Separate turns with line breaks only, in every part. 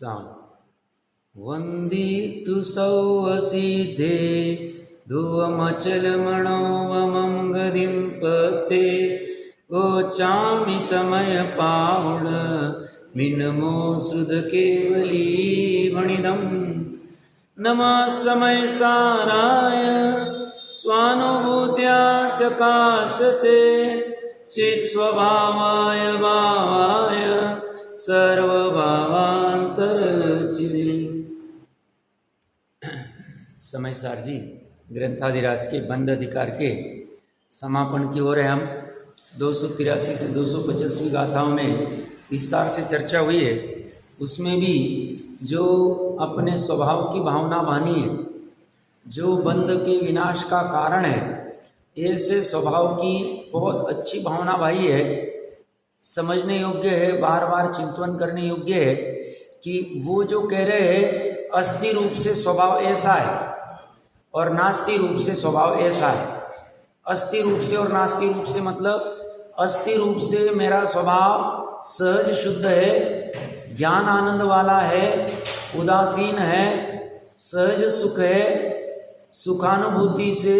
साम वन्दितु सौवसिद्धे धुवमचलमणोवमं गतिं पते गोचामि समयपाहुण मिनमो सुध केवली वणिदम् नमः समयसाराय स्वानुभूत्या चकासते चित्स्वभावाय भावाय सर्वभावांतरचिने। समयसार जी ग्रंथाधिराज के बंद अधिकार के समापन की ओर है। हम 283 से 285 गाथाओं में विस्तार से चर्चा हुई है। उसमें भी जो अपने स्वभाव की भावना बानी है, जो बंद के विनाश का कारण है, ऐसे स्वभाव की बहुत अच्छी भावना भाई है, समझने योग्य है, बार बार चिंतन करने योग्य है कि वो जो कह रहे हैं अस्थि रूप से स्वभाव ऐसा है और नास्ति रूप से स्वभाव ऐसा है। अस्थि रूप से और नास्ति रूप से मतलब अस्थि रूप से मेरा स्वभाव सहज शुद्ध है, ज्ञान आनंद वाला है, उदासीन है, सहज सुख है, सुखानुभूति से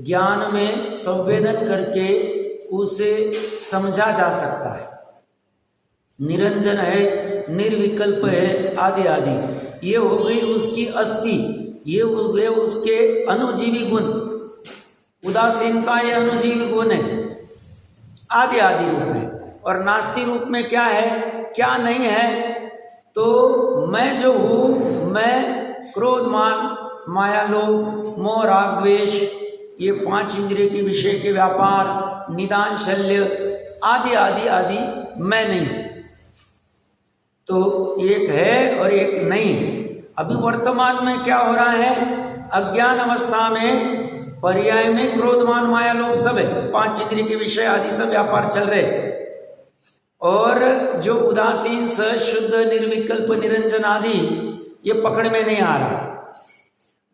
ज्ञान में संवेदन करके उसे समझा जा सकता है, निरंजन है, निर्विकल्प है, आदि आदि। ये हो गई उसकी अस्थि, ये हो गए उसके अनुजीवी गुण। उदासीनता ये अनुजीवी गुण है आदि आदि रूप में। और नास्ति रूप में क्या है, क्या नहीं है, तो मैं जो हूँ, मैं क्रोध मान माया लोभ मोह राग द्वेष, ये 5 इंद्रिय के विषय के व्यापार, निदान शल्य आदि आदि आदि मैं नहीं। तो एक है और एक नहीं है। अभी वर्तमान में क्या हो रहा है, अज्ञान अवस्था में पर्याय में क्रोधमान माया लोभ सब है, 5 इंद्रिय के विषय आदि सब व्यापार चल रहे। और जो उदासीन सहज शुद्ध निर्विकल्प निरंजन आदि ये पकड़ में नहीं आ रहा।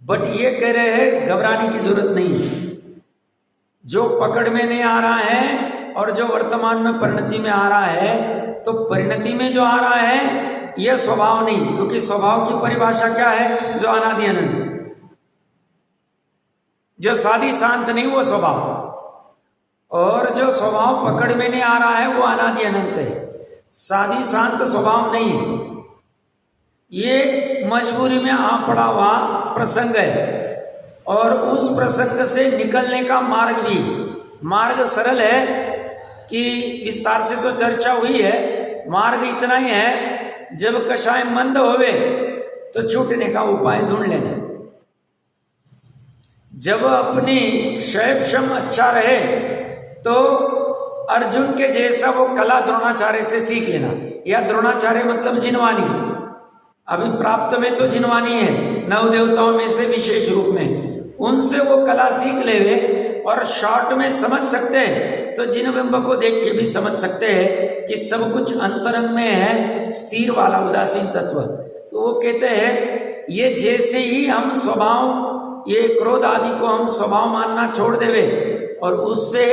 बट ये कह रहे हैं घबराने की जरूरत नहीं है। जो पकड़ में नहीं आ रहा है और जो वर्तमान में परिणति में आ रहा है, तो परिणति में जो आ रहा है यह स्वभाव नहीं, क्योंकि स्वभाव की परिभाषा क्या है, जो अनादि अनंत, जो साधी शांत नहीं वो स्वभाव। और जो स्वभाव पकड़ में नहीं आ रहा है वो अनादि अनंत है, साधी शांत स्वभाव नहीं है। ये मजबूरी में आ पड़ा हुआ प्रसंग है और उस प्रसंग से निकलने का मार्ग भी, मार्ग सरल है कि विस्तार से तो चर्चा हुई है। मार्ग इतना ही है, जब कषाय मंद होवे तो छूटने का उपाय ढूंढ लेना। जब अपनी शैव क्षम अच्छा रहे तो अर्जुन के जैसा वो कला द्रोणाचार्य से सीख लेना। या द्रोणाचार्य मतलब जिनवानी, अभी प्राप्त में तो जिनवानी है, 9 देवताओं में से विशेष रूप में, उनसे वो कला सीख लेवे और शॉर्ट में समझ सकते हैं। तो जिन बिंब को देख के भी समझ सकते हैं कि सब कुछ अंतरंग में है, स्थिर वाला उदासीन तत्व। तो वो कहते हैं ये जैसे ही हम स्वभाव, ये क्रोध आदि को हम स्वभाव मानना छोड़ देवे और उससे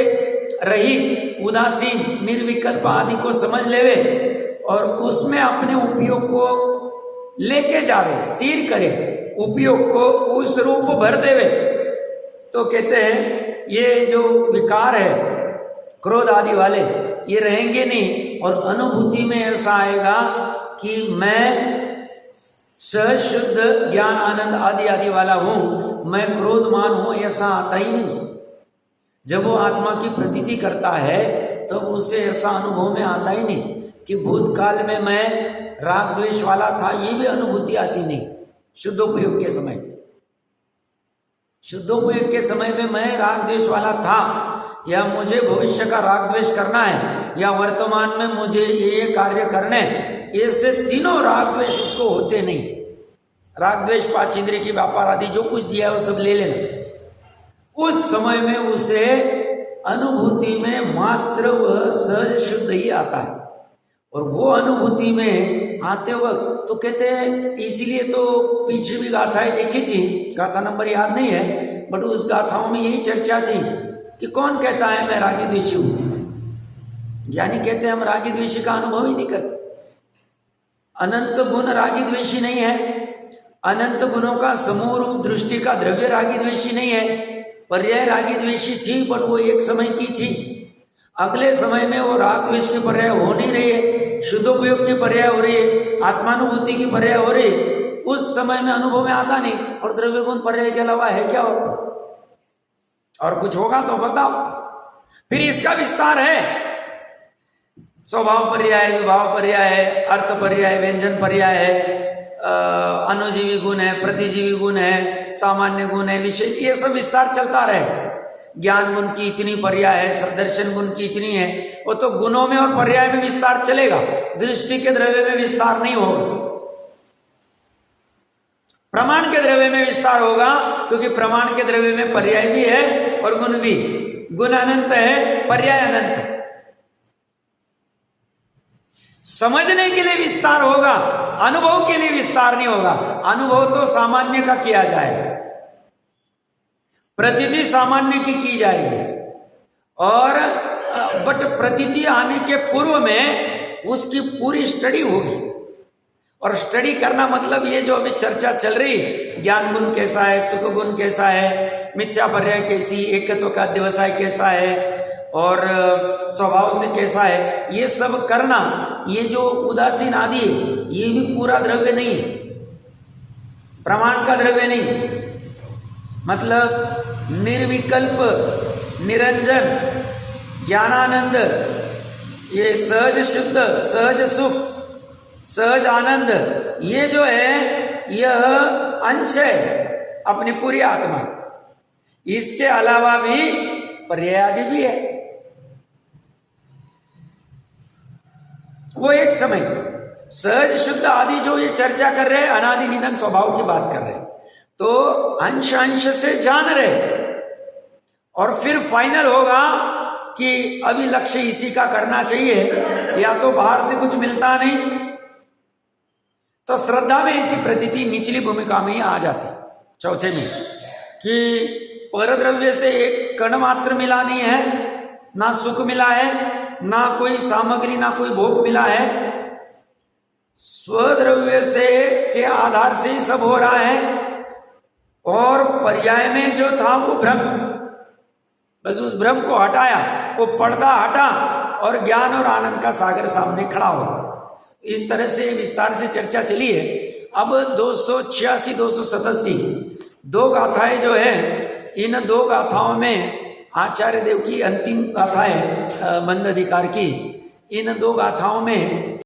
रहित उदासीन निर्विकल्प आदि को समझ लेवे और उसमें अपने उपयोग को लेके जावे, स्थिर करे, उपयोग को उस रूप भर देवे, तो कहते हैं ये जो विकार है क्रोध आदि वाले ये रहेंगे नहीं। और अनुभूति में ऐसा आएगा कि मैं सहज शुद्ध ज्ञान आनंद आदि आदि वाला हूं, मैं क्रोधमान हूं, ऐसा आता ही नहीं। जब वो आत्मा की प्रतीति करता है तो उसे ऐसा अनुभव में आता ही नहीं कि भूतकाल में मैं राग द्वेष वाला था, ये भी अनुभूति आती नहीं। शुद्धोपयोग के समय, शुद्धोपयोग के समय में मैं राग द्वेष वाला था, या मुझे भविष्य का राग द्वेष करना है, या वर्तमान में मुझे ये कार्य करने, ऐसे तीनों राग द्वेष उसको होते नहीं। राग द्वेष 5 इंद्रिय की व्यापार आदि जो कुछ दिया है वो सब ले लेना। उस समय में उसे अनुभूति में मात्र वह सहज शुद्ध ही आता है। और वो अनुभूति में आते वक्त तो कहते हैं, इसीलिए तो पीछे भी गाथाएं देखी थी, गाथा नंबर याद नहीं है, बट उस गाथाओं में यही चर्चा थी कि कौन कहता है मैं रागी द्वेषी हूं। यानी कहते हैं हम रागी द्वेषी का अनुभव ही नहीं करते। अनंत गुण रागी द्वेषी नहीं है, अनंत गुणों का समूह रूप दृष्टि का द्रव्य रागी द्वेषी नहीं है। पर्याय रागी द्वेषी थी, बट वो एक समय की थी। अगले समय में वो राग द्वेष की पर्याय हो नहीं रही है, शुद्धोपयोग की पर्याय हो रही है, आत्मानुभूति की पर्याय हो रही है। उस समय में अनुभव में आता नहीं। और द्रव्य गुण पर्याय के अलावा है क्या और कुछ होगा तो बताओ। फिर इसका विस्तार है, स्वभाव पर्याय, विभाव पर्याय है, अर्थ पर्याय, व्यंजन पर्याय है, अनुजीवी गुण है, प्रतिजीवी गुण है, सामान्य गुण है, विशेष, ये सब विस्तार चलता रहे। ज्ञान गुण की इतनी पर्याय है, सदर्शन गुण की इतनी है, वो तो गुणों में और पर्याय में विस्तार चलेगा, दृष्टि के द्रव्य में विस्तार नहीं होगा। प्रमाण के द्रव्य में विस्तार होगा, क्योंकि प्रमाण के द्रव्य में पर्याय भी है और गुण भी। गुण अनंत है, पर्याय अनंत है। समझने के लिए विस्तार होगा, अनुभव के लिए विस्तार नहीं होगा। अनुभव तो सामान्य का किया जाएगा, प्रतीति सामान्य की जाएगी, और बट प्रतीति आने के पूर्व में उसकी पूरी स्टडी होगी। और स्टडी करना मतलब ये जो अभी चर्चा चल रही, ज्ञान गुण कैसा है, सुख गुण कैसा है, मिथ्या पर्याय कैसी, एकत्व का व्यवसाय कैसा है, और स्वभाव से कैसा है, ये सब करना, ये जो उदासीन आदि है, ये भी पूरा द्रव्य नहीं है, प्रमाण का द्रव्य नहीं। मतलब निर्विकल्प, निरंजन, ज्ञानानंद, ये सहज शुद्ध, सहज सुख, सहज आनंद, ये जो है यह अंश है अपनी पूरी आत्मा। इसके अलावा भी पर्याय आदि भी है, वो एक समय सहज शुद्ध आदि जो ये चर्चा कर रहे हैं, अनादि निधन स्वभाव की बात कर रहे हैं, तो अंश अंश से जान रहे, और फिर फाइनल होगा कि अभी लक्ष्य इसी का करना चाहिए, या तो बाहर से कुछ मिलता नहीं, तो श्रद्धा में ऐसी प्रतीति निचली भूमिका में ही आ जाती। चौथे में कि परद्रव्य से एक कण मात्र मिला नहीं है, ना सुख मिला है, ना कोई सामग्री, ना कोई भोग मिला है, स्वद्रव्य से के आधार से ही सब हो रहा है। और पर्याय में जो था वो भ्रम, बस उस भ्रम को हटाया, वो पर्दा हटा और ज्ञान और आनंद का सागर सामने खड़ा हो। इस तरह से विस्तार से चर्चा चली है। अब 286, 287 दो गाथाएं जो है, इन दो गाथाओं में आचार्य देव की अंतिम गाथा है मंद अधिकार की। इन दो गाथाओं में